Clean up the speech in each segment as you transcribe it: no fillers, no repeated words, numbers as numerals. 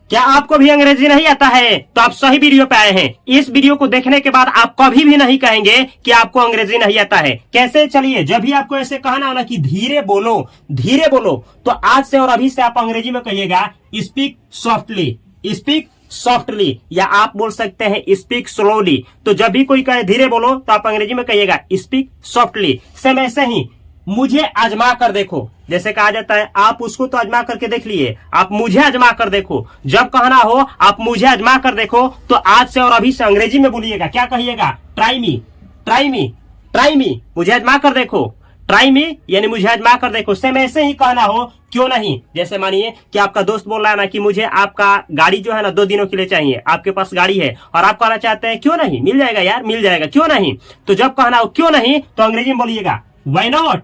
क्या आपको भी अंग्रेजी नहीं आता है? तो आप सही वीडियो पे आए हैं। इस वीडियो को देखने के बाद आप कभी भी नहीं कहेंगे कि आपको अंग्रेजी नहीं आता है। कैसे? चलिए, जब भी आपको ऐसे कहना हो ना कि धीरे बोलो, धीरे बोलो, तो आज से और अभी से आप अंग्रेजी में कहिएगा स्पीक सॉफ्टली, स्पीक सॉफ्टली, या आप बोल सकते हैं स्पीक स्लोली। तो जब भी कोई कहे धीरे बोलो तो आप अंग्रेजी में कहिएगा स्पीक सॉफ्टली। सेम ऐसे ही मुझे आजमा कर देखो, जैसे कहा जाता है आप उसको तो आजमा करके देख लिए, आप मुझे आजमा कर देखो। जब कहना हो आप मुझे आजमा कर देखो, तो आज से और अभी से अंग्रेजी में बोलिएगा। क्या कहिएगा? Try me, try me, try me, मुझे आजमा कर देखो। ट्राई मी यानी मुझे आजमा कर देखो। सेम ऐसे ही कहना हो क्यों नहीं। जैसे मानिए कि आपका दोस्त बोल रहा है ना कि मुझे आपका गाड़ी जो है ना 2 दिनों के लिए चाहिए, आपके पास गाड़ी है और आप कहना चाहते हैं क्यों नहीं, मिल जाएगा यार, मिल जाएगा, क्यों नहीं। तो जब कहना हो क्यों नहीं, तो अंग्रेजी में बोलिएगा व्हाई नॉट,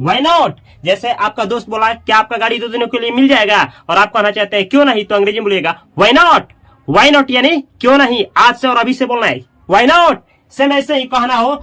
व्हाई नॉट। जैसे आपका दोस्त बोला कि आपका गाड़ी 2 दिनों के लिए मिल जाएगा और आप कहना चाहते हैं क्यों नहीं, तो अंग्रेजी में बोलिएगा व्हाई नॉट, व्हाई नॉट यानी क्यों नहीं। आज से और अभी से बोलना है व्हाई नॉट। सेम ऐसे ही कहना हो,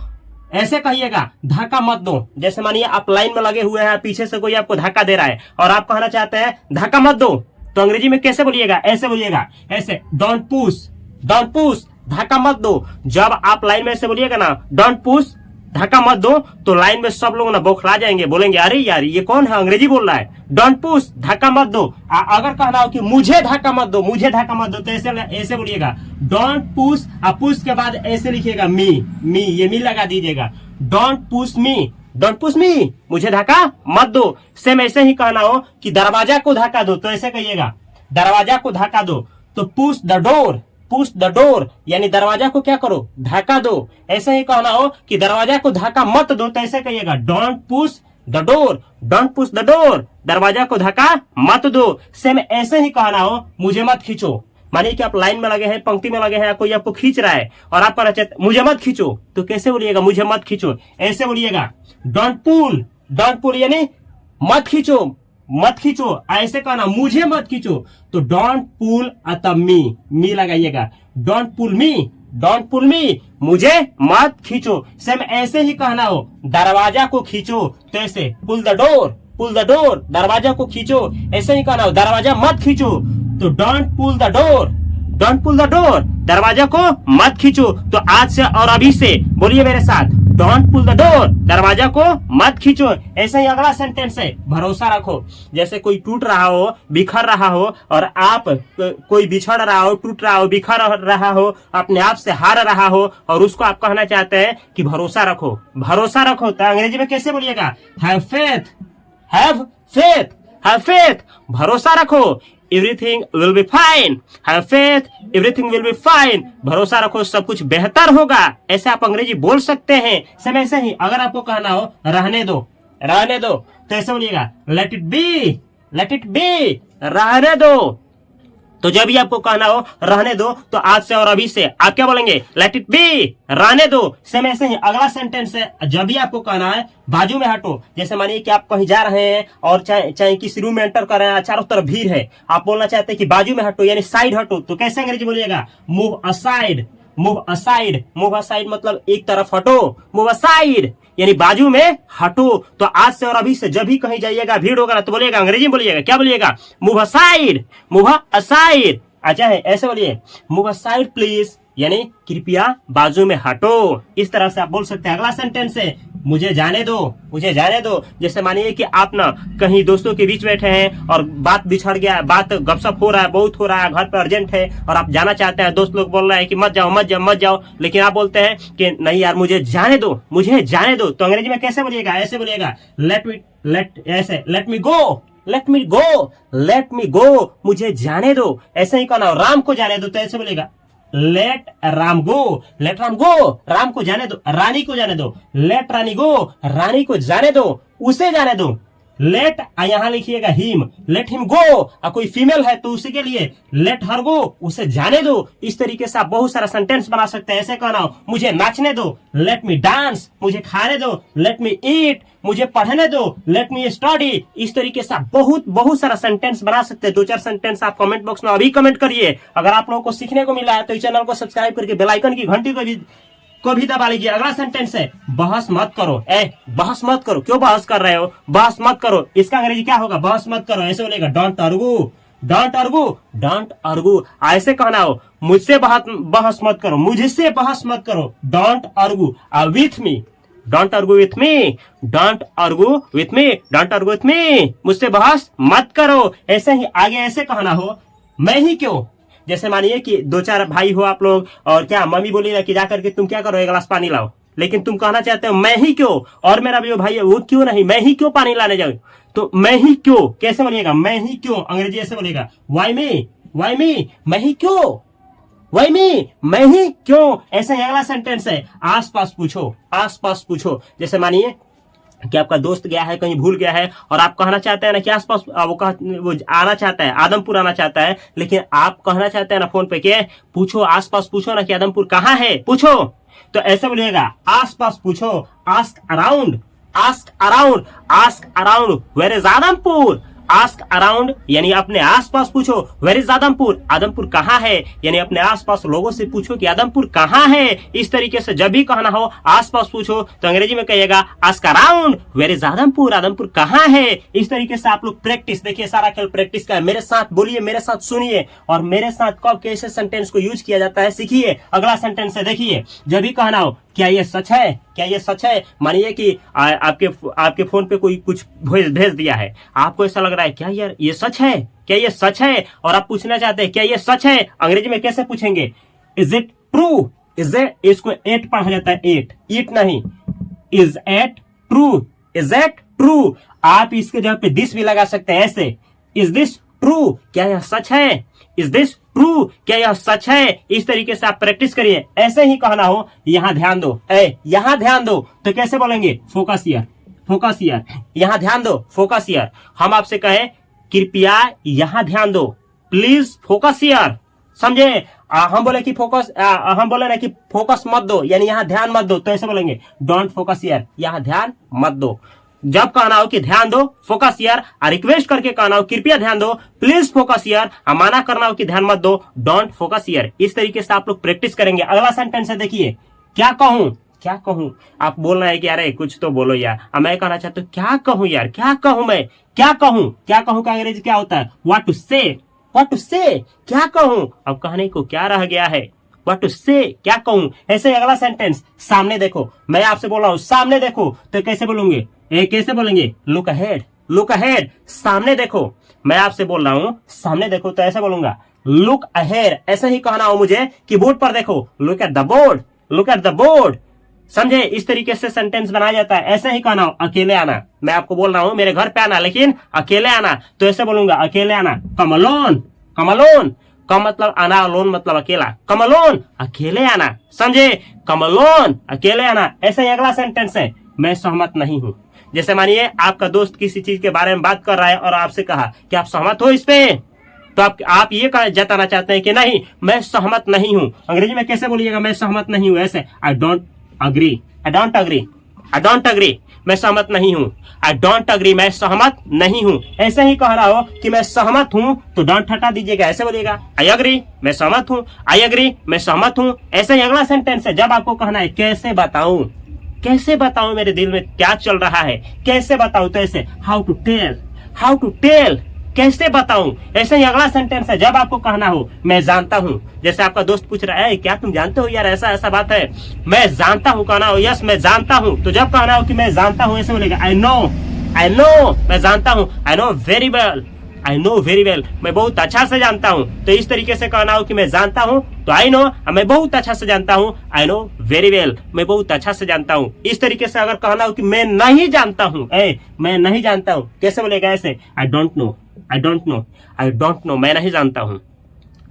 ऐसे कहिएगा धक्का मत दो। जैसे मानिए आप लाइन में लगे हुए हैं, पीछे से कोई आपको धक्का दे रहा है और आप कहना चाहते हैं धक्का मत दो, तो अंग्रेजी में कैसे बोलिएगा? ऐसे बोलिएगा, ऐसे डोंट पुश, डोंट पुश, धक्का मत दो। जब आप लाइन में ऐसे बोलिएगा ना डोंट पुश, धक्का मत दो, तो लाइन में सब लोग ना बौखला जाएंगे, बोलेंगे अरे यार ये कौन है, अंग्रेजी बोल रहा है। डोंट पुश, धक्का मत दो। अगर कहना हो कि मुझे धक्का मत दो, मुझे धक्का मत दो, तो ऐसे बोलिएगा डोंट पुश, और पुश के बाद ऐसे लिखिएगा मी, मी, ये मी लगा दीजिएगा। Don't push me, don't push me, मुझे धक्का मत दो। सेम ऐसे ही कहना हो कि दरवाजा को धक्का दो, तो ऐसे कहिएगा दरवाजा को धक्का दो। तो push the door, push the door यानी दरवाजा को क्या करो, धक्का दो। ऐसे ही कहना हो कि दरवाजा को धक्का मत दो, तो ऐसे कहिएगा don't push the door, don't push the door, दरवाजा को धक्का मत दो। सेम ऐसे ही कहना हो मुझे मत खींचो। मानिए कि आप लाइन में लगे हैं, पंक्ति में लगे हैं, कोई आपको खींच रहा है और आप कहना चाहते मुझे मत खींचो, तो कैसे बोलिएगा? मुझे मत खींचो, ऐसे बोलिएगा डोंट पुल, डोंट पुल यानी मत खींचो, मत खींचो। ऐसे कहना मुझे मत खींचो, तो डोंट पुल अतः मी, मी लगाइएगा, डोंट पुल मी, डोंट पुल मी, मुझे मत खींचो। सेम ऐसे ही कहना हो दरवाजा को खींचो, तो ऐसे pull the door, pull the door, दरवाजा को खींचो। ऐसे ही कहना हो दरवाजा मत खींचो, तो don't pull the door, don't pull the door, दरवाजा को मत खींचो। तो आज से और अभी से बोलिए मेरे साथ डोंट पुल द डोर, दरवाजा को मत खींचो। ऐसे ही अगला सेंटेंस है भरोसा रखो। जैसे कोई टूट रहा हो, बिखर रहा हो, और आप कोई बिछड़ रहा हो, टूट रहा हो, बिखर रहा हो, अपने आप से हार रहा हो, और उसको आप कहना चाहते हैं कि भरोसा रखो, भरोसा रखो, तो अंग्रेजी में कैसे बोलिएगा? Have faith, have faith, have faith, भरोसा रखो। Everything will be fine, have faith, everything will be fine, भरोसा रखो सब कुछ बेहतर होगा। ऐसे आप अंग्रेजी बोल सकते हैं। सब ऐसे ही अगर आपको कहना हो रहने दो, रहने दो, तो ऐसे बोलिएगा let it be, let it be, रहने दो। तो जब भी आपको कहना हो रहने दो, तो आज से और अभी से आप क्या बोलेंगे? लेट इट बी, रहने दो। सेम ऐसे ही अगला सेंटेंस है, जब भी आपको कहना है बाजू में हटो। जैसे मानिए कि आप कहीं जा रहे हैं और चाहे किसी रूम में एंटर कर रहे हैं, चारों तरफ भीड़ है, आप बोलना चाहते हैं कि बाजू में हटो यानी साइड हटो, तो कैसे अंग्रेजी बोलिएगा? Move aside, move aside, move aside मतलब एक तरफ हटो, मूव असाइड यानी बाजू में हटो। तो आज से और अभी से जब भी कहीं जाइएगा, भीड़ होगा ना, तो बोलिएगा अंग्रेजी में बोलिएगा, क्या बोलिएगा? Move aside, move aside. अच्छा है, ऐसे बोलिए मूव असाइड प्लीज यानी कृपया बाजू में हटो। इस तरह से आप बोल सकते हैं। अगला सेंटेंस है मुझे जाने दो, मुझे जाने दो। जैसे मानिए कि आप ना कहीं दोस्तों के बीच बैठे हैं और बात बिछड़ गया, बात गपशप हो रहा है, बहुत हो रहा है, घर पे अर्जेंट है और आप जाना चाहते हैं, दोस्त लोग बोल रहे हैं कि मत जाओ, मत जाओ, मत जाओ, लेकिन आप बोलते हैं कि नहीं यार मुझे जाने दो, मुझे जाने दो। तो अंग्रेजी में कैसे बोलिएगा? ऐसे बोलिएगा लेट मी, लेट, ऐसे लेट मी गो, लेट मी गो, लेट मी गो, मुझे जाने दो। ऐसे ही कहना राम को जाने दो, तो ऐसे बोलेगा लेट राम गो, लेट राम गो, राम को जाने दो, रानी को जाने दो, लेट रानी गो, रानी को जाने दो, उसे जाने दो। लेट यहाँ लिखिएगा हिम, लेट हिम गो। कोई फीमेल है तो उसी के लिए लेट हर गो, उसे जाने दो। इस तरीके से आप बहुत सारा सेंटेंस बना सकते हैं। ऐसे कहना हो मुझे नाचने दो, लेट मी डांस, मुझे खाने दो, लेट मी ईट, मुझे पढ़ने दो, लेट मी स्टडी। इस तरीके से आप बहुत सारा सेंटेंस बना सकते हैं। 2-4 सेंटेंस आप कमेंट बॉक्स में अभी कमेंट करिए। अगर आप लोगों को सीखने को मिला है तो इस चैनल को सब्सक्राइब करके बेल आइकन की घंटी को भी दबा लीजिए। अगला सेंटेंस है बहस मत करो। बहस मत करो, क्यों बहस कर रहे हो? बहस मत करो। इसका अंग्रेजी क्या होगा? बहस मत करो। ऐसे बोलेगा don't argue, don't argue, don't argue ऐसे कहना हो। मुझसे बहस मत करो, मुझसे बहस मत करो, don't argue with me, don't argue with me, don't argue with me, don't argue with me, मुझसे बहस मत करो। ऐसे ही आगे ऐसे कहना हो, मैं ही क्यों। जैसे मानिए कि दो चार भाई हो आप लोग, और क्या मम्मी बोली ना कि जाकर के तुम क्या करो, एक गिलास पानी लाओ, लेकिन तुम कहना चाहते हो मैं ही क्यों, और मेरा भी भाई है वो क्यों नहीं, मैं ही क्यों पानी लाने जाऊं। तो मैं ही क्यों कैसे बोलिएगा, मैं ही क्यों अंग्रेजी ऐसे बोलेगा, वाई मी, वाई मी, मैं ही क्यों, वाई मी, मैं ही क्यों। ऐसे ही अगला सेंटेंस है, आस पास पूछो, आस पास पूछो। जैसे मानिए कि आपका दोस्त गया है कहीं, भूल गया है, और आप कहना चाहते हैं ना कि आसपास वो आना चाहता है, आदमपुर आना चाहता है, लेकिन आप कहना चाहते हैं ना फोन पे कि पूछो आसपास पूछो ना कि आदमपुर कहाँ है, पूछो। तो ऐसे बोलिएगा, आसपास पूछो, ask around, ask around, ask around where is Adampur, ask around यानी अपने आसपास पूछो, वेयर इज आदमपुर, आदमपुर कहाँ है, यानी अपने आसपास लोगों से पूछो कि आदमपुर कहाँ है। इस तरीके से जब भी कहना हो आसपास पूछो तो अंग्रेजी में कहिएगा ask around where is Adampur, Adampur कहाँ है। इस तरीके से आप लोग प्रैक्टिस, देखिए सारा खेल प्रैक्टिस का है। मेरे साथ बोलिए, मेरे साथ सुनिए, और मेरे साथ कब कैसे सेंटेंस को यूज किया जाता है सीखिए। अगला सेंटेंस है, देखिए जब भी कहना हो, क्या ये सच है, क्या ये सच है। मानिए कि आपके फोन पे कोई कुछ भेज दिया है, आपको ऐसा लग रहा है क्या यार ये सच है, क्या ये सच है, और आप पूछना चाहते हैं क्या ये सच है। अंग्रेजी में कैसे पूछेंगे, is it true, is it, इसको एट पढ़ा जाता है, एट, इट नहीं, is at true, is at true. आप इसके जगह पे दिस भी लगा सकते हैं ऐसे, इज दिस ट्रू, क्या यह सच है, इज दिस ट्रू, क्या यह सच है। इस तरीके से आप प्रैक्टिस करिए। ऐसे ही कहना हो, यहां ध्यान दो, यहां ध्यान दो, तो कैसे बोलेंगे, फोकस हियर, फोकस हियर, यहां ध्यान दो, फोकस हियर। हम आपसे कहें कृपया यहां ध्यान दो, प्लीज फोकस हियर, समझे। हम बोले कि फोकस, हम बोले ना कि फोकस मत दो, यानी यहां ध्यान मत दो, तो ऐसे बोलेंगे डोंट फोकस हियर, यहां ध्यान मत दो। जब कहना हो कि ध्यान दो, फोकस हियर, रिक्वेस्ट करके कहना हो कृपया ध्यान दो, प्लीज फोकस हियर, माना करना हो कि ध्यान मत दो, डोंट फोकस हियर। इस तरीके से आप लोग प्रैक्टिस करेंगे। अगला सेंटेंस है, देखिए, क्या कहूं, क्या कहूं। आप बोलना है कि अरे कुछ तो बोलो यार, मैं कहना चाहता हूं क्या कहूं यार, क्या कहूं मैं, क्या कहूं, क्या कहूं का अंग्रेजी क्या होता है, व्हाट टू से, व्हाट टू से, क्या कहूं। अब कहने को क्या रह गया है, व्हाट टू से, क्या कहूं। ऐसे अगला सेंटेंस, सामने देखो, मैं आपसे बोल रहा हूं सामने देखो, तो कैसे बोलूंगे, कैसे बोलेंगे, लुक अहेड, लुक अहेड, सामने देखो। मैं आपसे बोल रहा हूं सामने देखो, तो ऐसे बोलूंगा लुक अहेड। ऐसे ही कहना हो मुझे कि बोर्ड पर देखो, look at the board, look at the board, समझे। इस तरीके से सेंटेंस बनाया जाता है। ऐसे ही कहना हो, अकेले आना, मैं आपको बोल रहा हूं मेरे घर पे आना, लेकिन अकेले आना, तो ऐसे बोलूंगा अकेले आना, कम अलोन, कम अलोन, कम मतलब आना, अलोन मतलब अकेला, कम अलोन, अकेले आना, समझे, कम अलोन, अकेले आना। ऐसे ही अगला सेंटेंस है, मैं सहमत नहीं हूं। जैसे मानिए आपका दोस्त किसी चीज के बारे में बात कर रहा है और आपसे कहा कि आप सहमत हो इस पे, तो आप ये जताना चाहते हैं कि नहीं मैं सहमत नहीं हूं। अंग्रेजी में कैसे बोलिएगा, मैं सहमत नहीं हूं, ऐसे I don't agree, I don't agree, I don't agree, मैं सहमत नहीं हूं, आई डोंट अग्री, मैं सहमत नहीं हूं। ऐसे ही कह रहा हो कि मैं सहमत हूं, तो डोंट हटा दीजिएगा, ऐसे बोलिएगा आई अग्री, मैं सहमत हूं, आई अग्री, मैं सहमत हूं। ऐसे ही अगला सेंटेंस है, जब आपको कहना है कैसे बताऊं, कैसे बताऊं मेरे दिल में क्या चल रहा है, कैसे बताऊं, तो ऐसे how to tell, how to tell, कैसे बताऊं। ऐसे ही अगला सेंटेंस है, जब आपको कहना हो मैं जानता हूं। जैसे आपका दोस्त पूछ रहा है क्या तुम जानते हो यार ऐसा ऐसा बात है, मैं जानता हूं कहना हो, यस मैं जानता हूं। तो जब कहना हो कि मैं जानता हूं, ऐसे बोलेगा आई नो, आई नो, मैं जानता हूं, I know very well, I know very well, मैं बहुत अच्छा से जानता हूं। तो इस तरीके से कहना हो कि मैं जानता हूं, तो आई नो, मैं बहुत अच्छा से जानता हूं, आई नो वेरी वेल, मैं बहुत अच्छा से जानता हूं। इस तरीके से अगर कहना हो कि मैं नहीं जानता हूं, मैं नहीं जानता हूं, कैसे बोलेगा, ऐसे I don't know, I don't know, I don't know, मैं नहीं जानता हूं।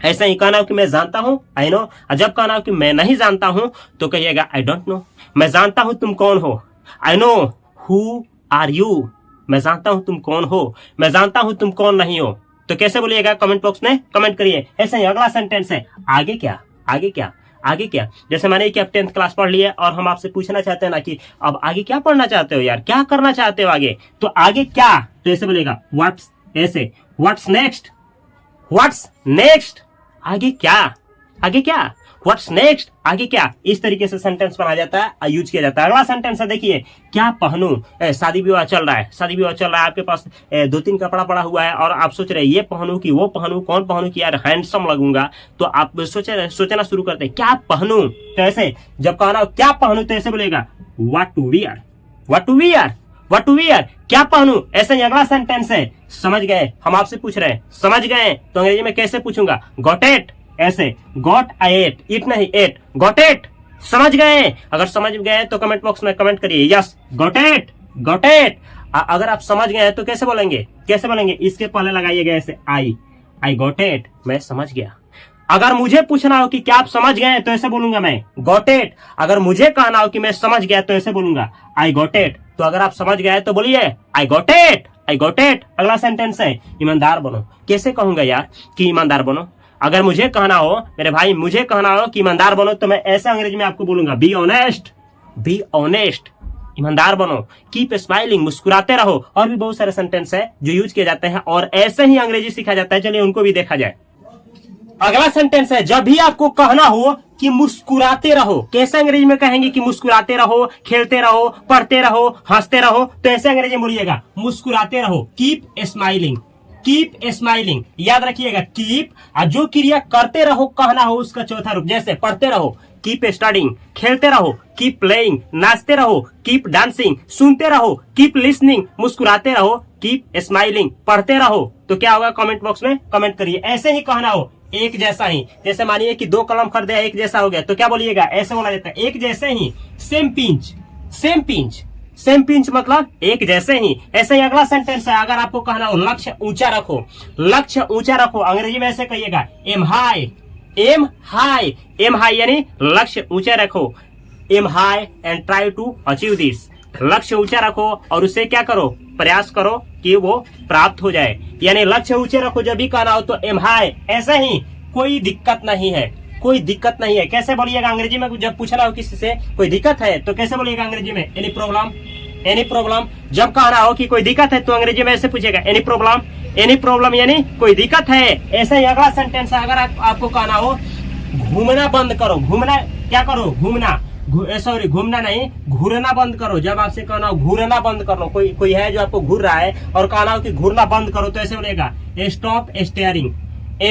ऐसा ही कहना हो कि मैं जानता हूं, आई नो, और जब कहना हो कि मैं नहीं जानता हूं, तो कहिएगा आई डोंट नो, मैं जानता हूं तुम कौन हो, I know who are you, मैं जानता हूं तुम कौन हो, मैं जानता हूं तुम कौन नहीं हो। तो कैसे बोलिएगा, कमेंट बॉक्स में कमेंट करिए। ऐसे ही अगला सेंटेंस है, आगे क्या, आगे क्या, आगे क्या। जैसे माने कि आप 10th क्लास पढ़ लिए और हम आपसे पूछना चाहते हैं ना कि अब आगे क्या पढ़ना चाहते हो यार, क्या करना चाहते हो आगे, तो आगे क्या, तो ऐसे बोलेगा व्हाट्स, ऐसे व्हाट्स नेक्स्ट, व्हाट्स नेक्स्ट, आगे क्या, आगे क्या, व्हाट्स नेक्स्ट, आगे क्या, इस तरीके से सेंटेंस बनाया जाता है, यूज किया जाता है। अगला सेंटेंस है देखिए, क्या पहनूं, शादी विवाह चल रहा है, शादी विवाह चल रहा है, आपके पास 2-3 कपड़ा पड़ा हुआ है और आप सोच रहे हैं ये पहनूं कि वो पहनूं, कौन पहनूं कि यार हैंडसम लगूंगा, तो आप सोचना शुरू करते हैं क्या पहनूं। तो ऐसे जब कहना क्या पहनूं तो ऐसे बोलेगा what to wear, what to wear, what to wear, क्या पहनूं। ऐसे ही अगला सेंटेंस है, समझ गए, हम आपसे पूछ रहे हैं समझ गए, तो अंग्रेजी में कैसे पूछूंगा, गॉट इट, ऐसे गॉट आई एट, इट नहीं एट, गॉट इट, समझ गए। अगर समझ गए तो कमेंट बॉक्स में कमेंट करिए yes got it, got it. अगर आप समझ गए तो कैसे बोलेंगे, कैसे बोलेंगे, इसके पहले लगाइएगा ऐसे आई गॉट इट, मैं समझ गया। अगर मुझे पूछना हो कि क्या आप समझ गए तो ऐसे बोलूंगा मैं गॉट इट। अगर मुझे कहना हो कि मैं समझ गया तो ऐसे बोलूंगा आई गॉट इट। तो अगर आप समझ गए तो बोलिए I got it, I got it. अगला सेंटेंस है ईमानदार बनो। कैसे कहूंगा यार कि ईमानदार बनो। अगर मुझे कहना हो मेरे भाई, मुझे कहना हो कि ईमानदार बनो तो मैं ऐसा अंग्रेजी में आपको बोलूंगा बी ऑनेस्ट, बी ऑनेस्ट, ईमानदार बनो। कीप स्माइलिंग, मुस्कुराते रहो। और भी बहुत सारे सेंटेंस है जो यूज किए जाते हैं और ऐसे ही अंग्रेजी सीखा जाता है। चलिए उनको भी देखा जाए। अगला सेंटेंस है, जब भी आपको कहना हो कि मुस्कुराते रहो, कैसे अंग्रेजी में कहेंगे कि मुस्कुराते रहो, खेलते रहो, पढ़ते रहो, हंसते रहो, तो ऐसे अंग्रेजी में बोलिएगा मुस्कुराते रहो, कीप स्माइलिंग, कीप स्माइलिंग। याद रखिएगा कीप, और जो क्रिया करते रहो कहना हो उसका चौथा रूप, जैसे पढ़ते रहो कीप स्टडिंग, खेलते रहो कीप प्लेइंग, नाचते रहो कीप डांसिंग, सुनते रहो कीप लिसनिंग, मुस्कुराते रहो कीप स्माइलिंग, पढ़ते रहो। तो क्या होगा कमेंट बॉक्स में कमेंट करिए। ऐसे ही कहना हो एक जैसा ही, जैसे मानिए कि 2 कलम खरीदे एक जैसा हो गया तो क्या बोलिएगा, ऐसे बोला जाता है एक जैसे ही, same pinch, same pinch, same pinch मतलब एक जैसे ही। ऐसे ही अगला सेंटेंस है, अगर आपको कहना हो लक्ष्य ऊंचा रखो, लक्ष्य ऊंचा रखो, अंग्रेजी में ऐसे कहिएगा aim high, aim high, aim high यानी लक्ष्य ऊंचा रखो, aim high and try to achieve this. लक्ष्य ऊंचा रखो और उसे क्या करो, प्रयास करो कि वो प्राप्त हो जाए। यानी लक्ष्य ऊंचे रखो जब भी कहना हो तो एम हाई। ऐसे ही कोई दिक्कत नहीं है, कोई दिक्कत नहीं है, कैसे बोलिएगा अंग्रेजी में जब पूछना हो किसी से कोई दिक्कत है तो कैसे बोलिएगा अंग्रेजी में, एनी प्रॉब्लम, एनी प्रॉब्लम। जब कहना हो कि कोई दिक्कत है तो अंग्रेजी में ऐसे पूछेगा एनी प्रॉब्लम, एनी प्रॉब्लम यानी कोई दिक्कत है। ऐसे ही अगला सेंटेंस है, अगर आपको कहना हो घूमना बंद करो, घूमना क्या करो, घूमना, सॉरी घूमना नहीं, घूरना बंद करो। जब आपसे कहना हो घूरना बंद कर लो, कोई है जो आपको घूर रहा है और कहना हो कि घूरना बंद करो तो ऐसे बोलेगा स्टॉप स्टेयरिंग।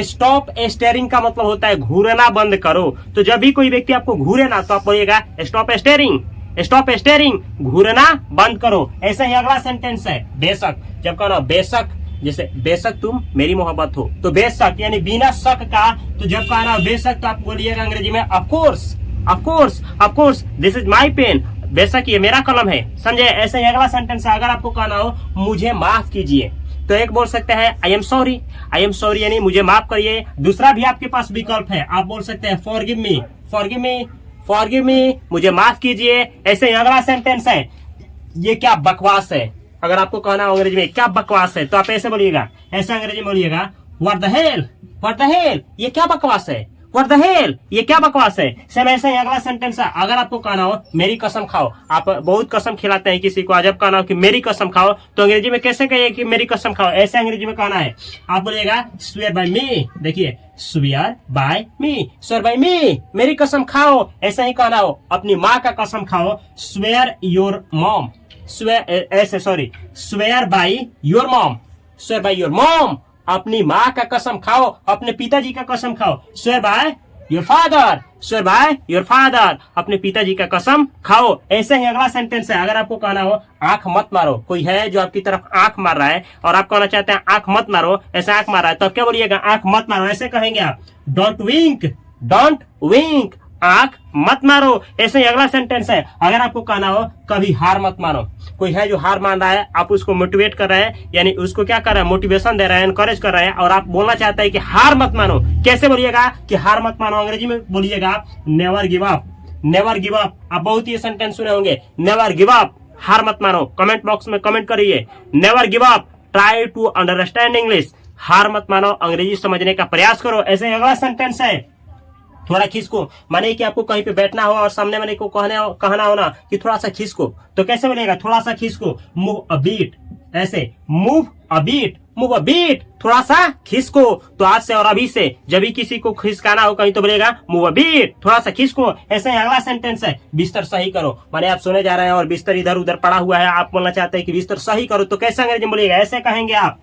स्टॉप स्टेयरिंग का मतलब होता है घूरना बंद करो। तो जब भी कोई व्यक्ति आपको घूरे ना तो आप बोलिएगा स्टॉप स्टेयरिंग, स्टॉप स्टेयरिंग, घूरना बंद करो। ऐसे ही अगला सेंटेंस है बेशक। जब कहना बेशक, जैसे बेशक तुम मेरी मोहब्बत हो तो बेशक यानी बिना शक का। तो जब कहना बेशक तो आप बोलिएगा अंग्रेजी में of course, of course, of course this is my pen, बेशक ये मेरा कलम है, समझे। ऐसे ही अगला सेंटेंस है, अगर आपको कहना हो मुझे माफ कीजिए तो एक बोल सकते हैं I am sorry, I am sorry यानी मुझे माफ करिए। दूसरा भी आपके पास विकल्प है, आप बोल सकते हैं forgive me, forgive me, forgive me, मुझे माफ कीजिए। ऐसे ही अगला सेंटेंस है, ये क्या बकवास है। अगर आपको कहना हो अंग्रेजी में क्या बकवास है तो आप ऐसे बोलिएगा, ऐसे अंग्रेजी में बोलिएगा what the hell, what the hell, ये क्या बकवास है, व्हाट द हेल, ये क्या बकवास है। सब ऐसे ही अगला सेंटेंस है, अगर आपको कहना हो मेरी कसम खाओ, आप बहुत कसम खिलाते हैं किसी को, जब कहना हो कि मेरी कसम खाओ तो अंग्रेजी में कैसे कहिए कि मेरी कसम खाओ। ऐसे अंग्रेजी में कहना है, आप बोलिएगा स्वेयर बाय मी, देखिए swear by me, swear by me, मेरी कसम खाओ। ऐसे ही कहना हो अपनी माँ का कसम खाओ, स्वेयर योर मॉम, स्वेयर ऐसे sorry swear by your mom, swear by your mom, अपनी माँ का कसम खाओ, अपने पिताजी का कसम खाओ, swear by your father, swear by your father, अपने पिताजी का कसम खाओ। ऐसे ही अगला सेंटेंस है, अगर आपको कहना हो आंख मत मारो, कोई है जो आपकी तरफ आंख मार रहा है और आप कहना चाहते हैं आंख मत मारो, ऐसे आंख मार रहा है तो आप क्या बोलिएगा, आंख मत मारो। ऐसे कहेंगे आप डोंट विंक, डोंट विंक, आंख मत मारो। ऐसे ही अगला सेंटेंस है, अगर आपको कहना हो कभी हार मत मानो, कोई है जो हार मान रहा है, आप उसको मोटिवेट कर रहे हैं, यानी उसको क्या कर रहे हैं, मोटिवेशन दे रहे हैं, एनकरेज कर रहे हैं और आप बोलना चाहते हैं कि हार मत मानो। कैसे बोलिएगा कि हार मत मानो, अंग्रेजी में बोलिएगा never give up, never give up. आप बहुत ही सेंटेंस सुने होंगे, नेवर गिव अप, हार मत मानो। कमेंट बॉक्स में कमेंट करिए never give up, try to understand English, हार मत मानो, अंग्रेजी समझने का प्रयास करो। ऐसे अगला सेंटेंस है, थोड़ा खिसको, माने कि आपको कहीं पे बैठना हो और सामने वाले को कहना हो ना कि थोड़ा सा खिसको, तो कैसे बोलेगा थोड़ा सा खिसको, मूव अ बीट, ऐसे move a bit, move a bit, थोड़ा सा खिसको। तो आज से और अभी से जब भी किसी को खिसकाना हो कहीं तो बोलेगा मूव अ बीट, थोड़ा सा खिसको। ऐसे ही अगला सेंटेंस है बिस्तर सही करो। माने आप सोने जा रहे हैं और बिस्तर इधर उधर पड़ा हुआ है, आप बोलना चाहते हैं कि बिस्तर सही करो, तो कैसे अंग्रेजी में बोलिएगा? ऐसे कहेंगे आप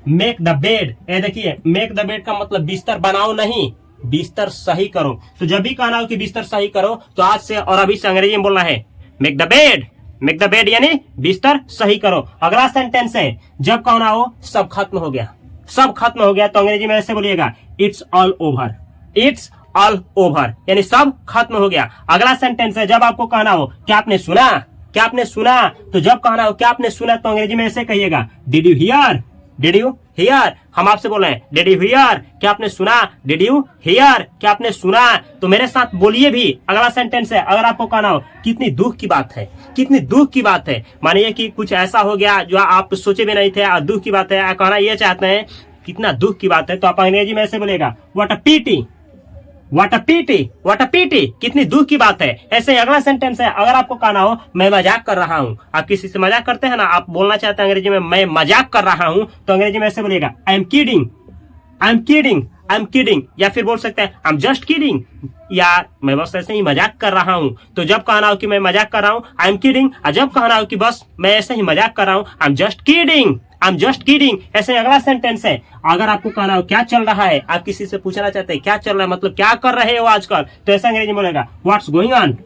मेक द बेड। ये देखिए मेक द बेड का मतलब बिस्तर बनाओ नहीं, बिस्तर सही करो। तो जब भी कहना हो कि बिस्तर सही करो तो आज से और अभी से अंग्रेजी में बोलना है make the bed. Make the bed यानी बिस्तर सही करो। अगला सेंटेंस है जब कहना हो सब खत्म हो गया, सब खत्म हो गया, तो अंग्रेजी में ऐसे बोलिएगा it's all over. It's all over यानी सब खत्म हो गया। अगला सेंटेंस है जब आपको कहना हो क्या आपने सुना, क्या आपने सुना, तो जब कहना हो क्या आपने सुना तो अंग्रेजी में ऐसे कहिएगा did you here. Did you here, हम आपसे बोल रहे हैं डिड यू हियर, क्या आपने सुना? डिड यू हियर, क्या आपने सुना? तो मेरे साथ बोलिए भी। अगला सेंटेंस है अगर आपको कहना हो कितनी दुख की बात है, कितनी दुख की बात है, मानिए कि कुछ ऐसा हो गया जो आप सोचे भी नहीं थे और दुख की बात है, कहना ये चाहते हैं कितना दुख की बात है, तो आप अंग्रेजी में ऐसे बोलेगा what a pity. What a pity, what a pity, कितनी दुख की बात है। ऐसे अगला सेंटेंस है अगर आपको कहना हो मैं मजाक कर रहा हूँ। आप किसी से मजाक करते हैं ना, आप बोलना चाहते हैं अंग्रेजी में मैं मजाक कर रहा हूँ, तो अंग्रेजी में ऐसे बोलिएगा I am kidding. I am kidding, I am kidding, या फिर बोल सकते हैं आई एम जस्ट किडिंग, यार मैं बस ऐसे ही मजाक कर रहा हूँ। तो जब कहना हो कि मैं मजाक कर रहा हूँ आई एम किडिंग, और जब कहना हो कि बस मैं ऐसे ही मजाक कर रहा हूँ I am just kidding, I am just kidding. ऐसे अगला सेंटेंस है अगर आपको कहना हो क्या चल रहा है, आप किसी से पूछना चाहते हैं क्या चल रहा है मतलब क्या कर रहे हो आजकल, तो ऐसा अंग्रेजी में बोलेगा what's going on.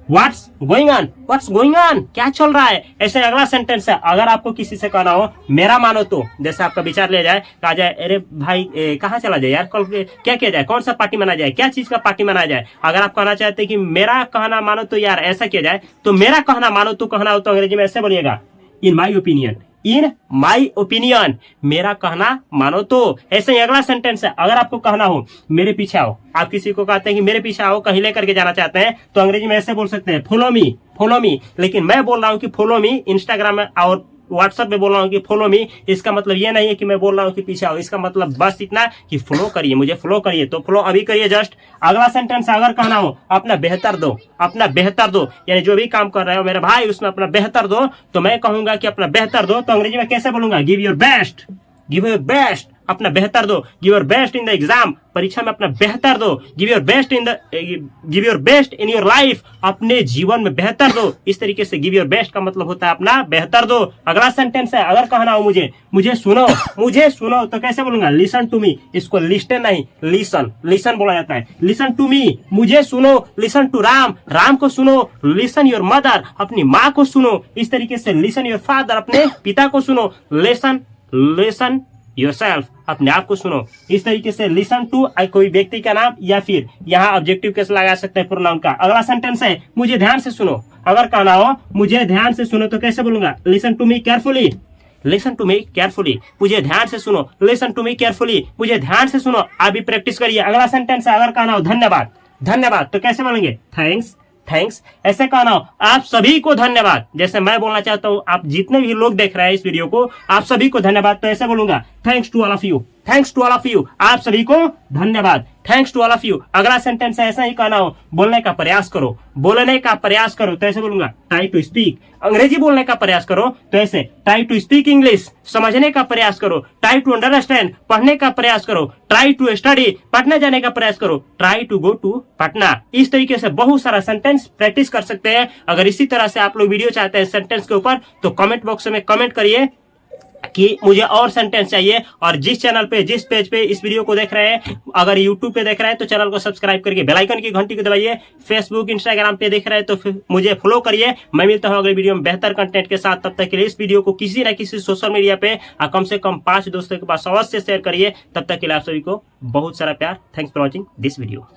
What's going on, what's going on, क्या चल रहा है। ऐसे अगला सेंटेंस है अगर आपको किसी से कहना हो मेरा मानो तो, जैसे आपका विचार ले जाए, कहा जाए अरे भाई कहाँ चला जाए यार, कल क्या किया जाए, कौन सा पार्टी मनाया जाए, क्या चीज का पार्टी मनाया जाए। अगर आप कहना चाहते हैं कि मेरा कहना मानो तो यार ऐसा किया जाए, तो मेरा कहना मानो तो कहना हो तो अंग्रेजी में ऐसे बोलिएगा इन my opinion. In my opinion, मेरा कहना मानो तो। ऐसे ही अगला सेंटेंस है अगर आपको कहना हो मेरे पीछे आओ, आप किसी को कहते हैं कि मेरे पीछे आओ, कहीं लेकर के जाना चाहते हैं, तो अंग्रेजी में ऐसे बोल सकते हैं फॉलो मी, फॉलो मी। लेकिन मैं बोल रहा हूँ कि फॉलो मी इंस्टाग्राम में और व्हाट्सएप पे बोल रहा हूँ कि फॉलो मी, इसका मतलब ये नहीं है कि मैं बोल रहा हूँ कि पीछे आओ, इसका मतलब बस इतना कि फॉलो करिए, मुझे फॉलो करिए, तो फॉलो अभी करिए जस्ट। अगला सेंटेंस अगर कहना हो अपना बेहतर दो, अपना बेहतर दो, यानी जो भी काम कर रहे हो मेरे भाई उसमें अपना बेहतर दो, तो मैं कहूंगा कि अपना बेहतर दो, तो अंग्रेजी में कैसे बोलूंगा give your best. Give your best, अपना बेहतर दो। Give your best in the exam, परीक्षा में अपना बेहतर दो। Give your best in the, give your best in your life, अपने जीवन में बेहतर दो। इस तरीके से गिव योर बेस्ट का मतलब होता है अपना बेहतर दो। अगला सेंटेंस है अगर कहना हो मुझे, मुझे सुनो, मुझे सुनो, तो कैसे बोलूंगा लिसन टू मी। इसको लिस्टन नहीं लिसन, लिसन बोला जाता है। लिसन टू मी, मुझे सुनो। लिसन टू राम, राम को सुनो। लिसन योर मदर, अपनी माँ को सुनो। इस तरीके से लिसन योर फादर, अपने पिता को सुनो। लिसन, लिसन योरसेल्फ, अपने आप को सुनो। इस तरीके से लिसन टू कोई व्यक्ति का नाम या फिर यहाँ ऑब्जेक्टिव केस लगा सकते हैं प्रोनाउन का। अगला सेंटेंस है मुझे ध्यान से सुनो। अगर कहना हो मुझे ध्यान से सुनो तो कैसे बोलूंगा listen to me carefully. Listen to me carefully, मुझे ध्यान से सुनो। लिसन टू मी केयरफुली, मुझे ध्यान से सुनो। आप भी प्रैक्टिस करिए। अगला सेंटेंस है अगर कहना हो धन्यवाद, धन्यवाद, तो कैसे बोलेंगे थैंक्स, थैंक्स। ऐसे कहना हो आप सभी को धन्यवाद, जैसे मैं बोलना चाहता हूँ आप जितने भी लोग देख रहे हैं इस वीडियो को आप सभी को धन्यवाद, तो ऐसे बोलूंगा thanks to all of you. Thanks to all of you, आप सभी को धन्यवाद। Thanks to all of you. अगला सेंटेंस है ऐसा ही कहना हो बोलने का प्रयास करो, बोलने का प्रयास करो, तो ऐसे बोलूंगा ट्राई टू स्पीक। अंग्रेजी बोलने का प्रयास करो तो ऐसे ट्राई टू स्पीक इंग्लिश, समझने का प्रयास करो। ट्राई टू अंडरस्टैंड, पढ़ने का प्रयास करो। ट्राई टू स्टडी, पटना जाने का प्रयास करो। Try to go to Patna. इस तरीके से बहुत सारा सेंटेंस प्रैक्टिस कर सकते हैं। अगर इसी तरह से आप लोग वीडियो चाहते हैं सेंटेंस के ऊपर तो कमेंट बॉक्स में कमेंट करिए कि मुझे और सेंटेंस चाहिए। और जिस चैनल पे, जिस पेज पे इस वीडियो को देख रहे हैं, अगर यूट्यूब पे देख रहे हैं तो चैनल को सब्सक्राइब करके बेल आइकन की घंटी को दबाइए। फेसबुक, इंस्टाग्राम पे देख रहे हैं तो मुझे फॉलो करिए। मैं मिलता हूँ अगले वीडियो में बेहतर कंटेंट के साथ। तब तक के लिए इस वीडियो को किसी न किसी सोशल मीडिया पे कम से कम 5 दोस्तों के पास अवश्य शेयर करिए। तब तक के लिए आप सभी को बहुत सारा प्यार। Thanks for watching this video.